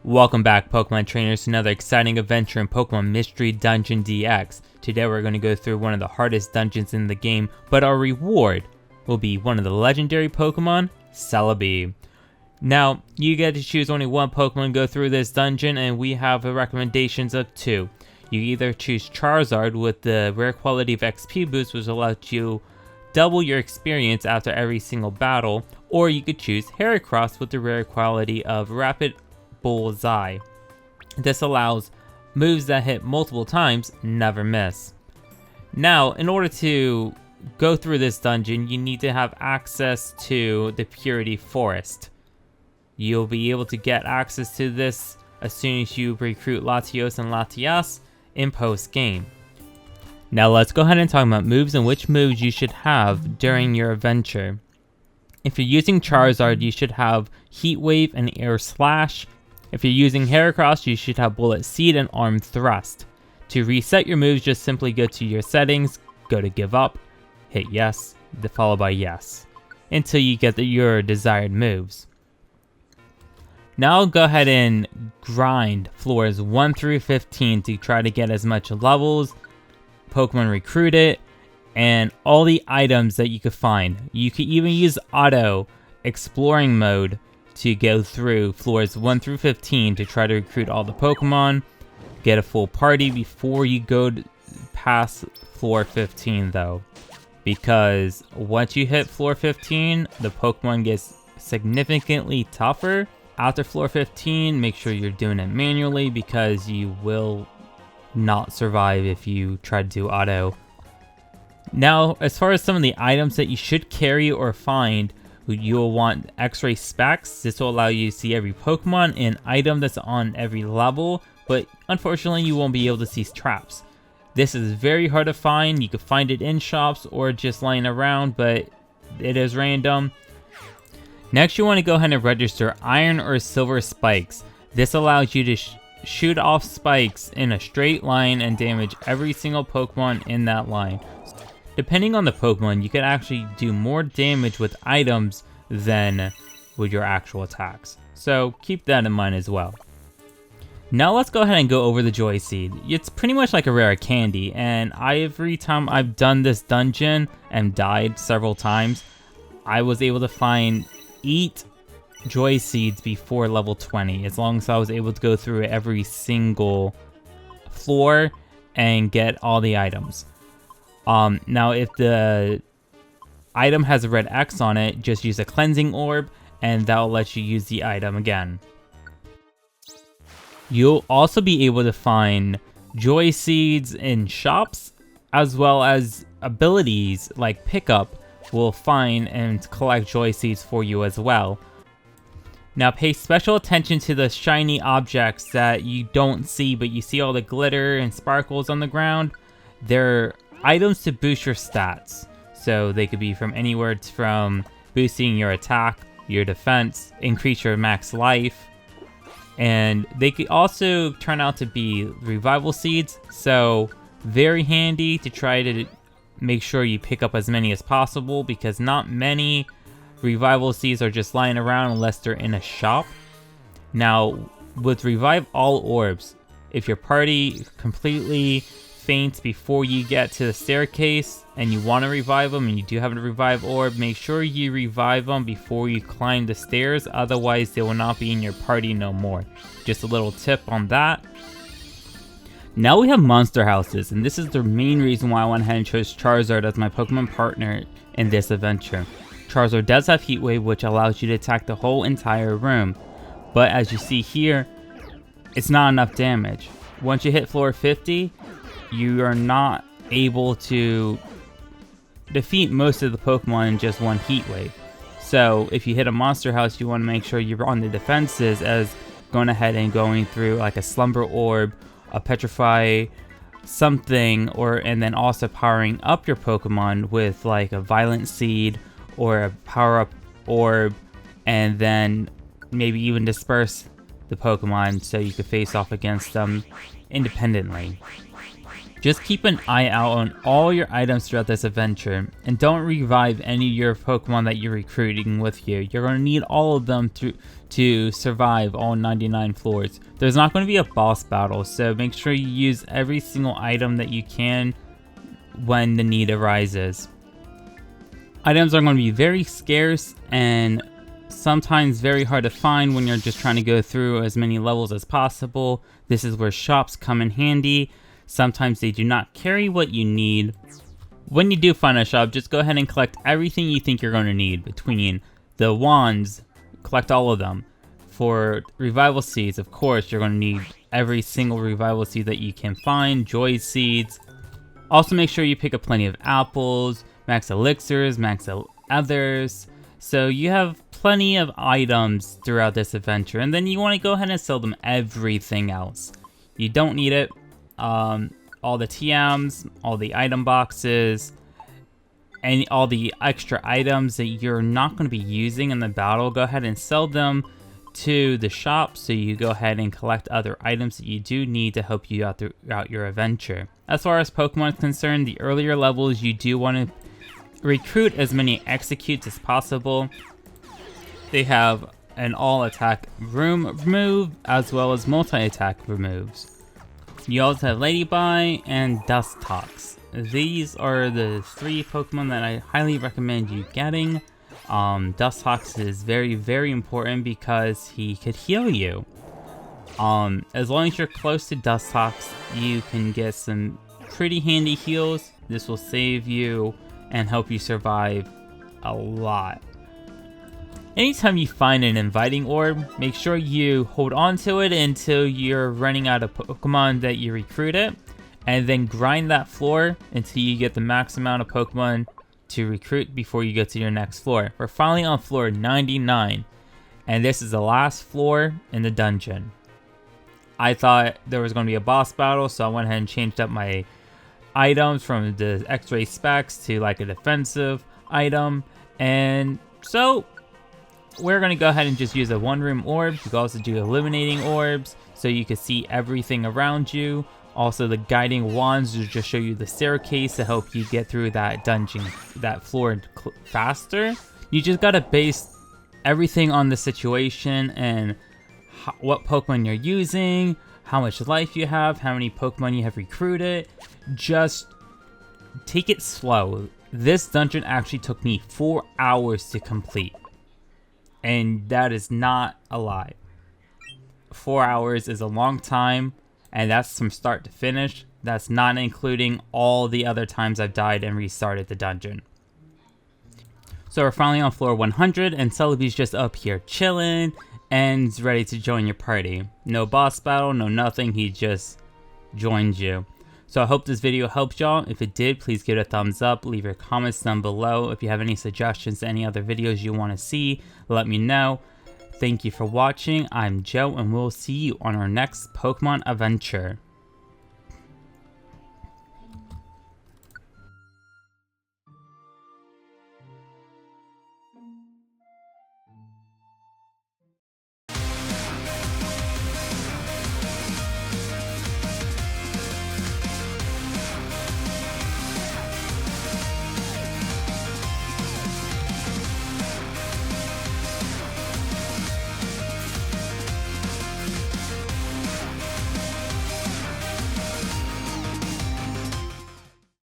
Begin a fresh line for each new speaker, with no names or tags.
Welcome back, Pokemon trainers, to another exciting adventure in Pokemon Mystery Dungeon DX. Today we're going to go through one of the hardest dungeons in the game, but our reward will be one of the legendary Pokemon, Celebi. Now, you get to choose only one Pokemon to go through this dungeon, and we have recommendations of two. You either choose Charizard with the rare quality of XP boost, which allows you double your experience after every single battle, or you could choose Heracross with the rare quality of Rapid Bullseye. This allows moves that hit multiple times never miss. Now, in order to go through this dungeon, you need to have access to the Purity Forest. You'll be able to get access to this as soon as you recruit Latios and Latias in post-game. Now let's go ahead and talk about moves and which moves you should have during your adventure. If you're using Charizard, you should have Heat Wave and Air Slash. If you're using Heracross, you should have Bullet Seed and Arm Thrust. To reset your moves, just simply go to your settings, go to Give Up, hit Yes, followed by Yes, until you get your desired moves. Now go ahead and grind floors 1 through 15 to try to get as much levels, Pokemon recruited, and all the items that you could find. You could even use Auto Exploring mode to go through floors 1 through 15 to try to recruit all the Pokemon, get a full party before you go past floor 15 though. Because once you hit floor 15, the Pokemon gets significantly tougher. After floor 15, make sure you're doing it manually because you will not survive if you try to do auto. Now, as far as some of the items that you should carry or find, you'll want X-ray specs. This will allow you to see every Pokemon and item that's on every level, but unfortunately you won't be able to see traps. This is very hard to find. You can find it in shops or just lying around, but it is random. Next, you want to go ahead and register Iron or Silver Spikes. This allows you to shoot off spikes in a straight line and damage every single Pokemon in that line. Depending on the Pokemon, you can actually do more damage with items than with your actual attacks. So keep that in mind as well. Now let's go ahead and go over the Joy Seed. It's pretty much like a rare candy, and every time I've done this dungeon and died several times, I was able to find 8 Joy Seeds before level 20, as long as I was able to go through every single floor and get all the items. Now if the item has a red X on it, just use a cleansing orb and that will let you use the item again. You'll also be able to find Joy Seeds in shops, as well as abilities like Pickup will find and collect Joy Seeds for you as well. Now pay special attention to the shiny objects that you don't see, but you see all the glitter and sparkles on the ground. They're items to boost your stats. So they could be from anywhere from boosting your attack, your defense, increase your max life. And they could also turn out to be revival seeds. So very handy to try to make sure you pick up as many as possible, because not many revival seeds are just lying around unless they're in a shop. Now with Revive All Orbs, if your party completely faints before you get to the staircase and you want to revive them and you do have a revive orb, make sure you revive them before you climb the stairs, otherwise they will not be in your party no more. Just a little tip on that. Now we have monster houses, and this is the main reason why I went ahead and chose Charizard as my Pokemon partner in this adventure. Charizard does have Heat Wave, which allows you to attack the whole entire room, but as you see here, it's not enough damage. Once you hit floor 50, you are not able to defeat most of the Pokemon in just one Heat Wave. So if you hit a monster house, you want to make sure you're on the defenses, as going ahead and going through like a Slumber Orb, a Petrify something, and then also powering up your Pokemon with like a Violent Seed or a Power Up Orb, and then maybe even disperse the Pokemon so you could face off against them independently. Just keep an eye out on all your items throughout this adventure, and don't revive any of your Pokemon that you're recruiting with you. You're going to need all of them to survive all 99 floors. There's not going to be a boss battle, so make sure you use every single item that you can when the need arises. Items are going to be very scarce and sometimes very hard to find when you're just trying to go through as many levels as possible. This is where shops come in handy. Sometimes they do not carry what you need. When you do find a shop, just go ahead and collect everything you think you're going to need. Between the wands, collect all of them. For revival seeds, of course, you're going to need every single revival seed that you can find. Joy seeds. Also make sure you pick up plenty of apples, max elixirs, max others. So you have plenty of items throughout this adventure. And then you want to go ahead and sell them everything else. You don't need it. All the TMs, all the item boxes, and all the extra items that you're not going to be using in the battle, go ahead and sell them to the shop so you go ahead and collect other items that you do need to help you out throughout your adventure. As far as Pokemon is concerned, the earlier levels you do want to recruit as many executes as possible. They have an all-attack room remove as well as multi-attack removes. You also have Ladybug and Dustox. These are the 3 Pokemon that I highly recommend you getting. Dustox is very, very important because he could heal you. As long as you're close to Dustox, you can get some pretty handy heals. This will save you and help you survive a lot. Anytime you find an inviting orb, make sure you hold on to it until you're running out of Pokemon that you recruited, and then grind that floor until you get the max amount of Pokemon to recruit before you go to your next floor. We're finally on floor 99, and this is the last floor in the dungeon. I thought there was going to be a boss battle, so I went ahead and changed up my items from the X-ray specs to like a defensive item, and so we're going to go ahead and just use a one-room orb. You can also do illuminating orbs so you can see everything around you. Also, the guiding wands will just show you the staircase to help you get through that dungeon, that floor faster. You just got to base everything on the situation and what Pokemon you're using, how much life you have, how many Pokemon you have recruited. Just take it slow. This dungeon actually took me 4 hours to complete. And that is not a lie. 4 hours is a long time, and that's from start to finish. That's not including all the other times I've died and restarted the dungeon. So we're finally on floor 100, and Celebi's just up here chilling and is ready to join your party. No boss battle, no nothing, he just joined you. So I hope this video helped y'all. If it did, please give it a thumbs up. Leave your comments down below. If you have any suggestions to any other videos you want to see, let me know. Thank you for watching. I'm Joe, and we'll see you on our next Pokemon adventure.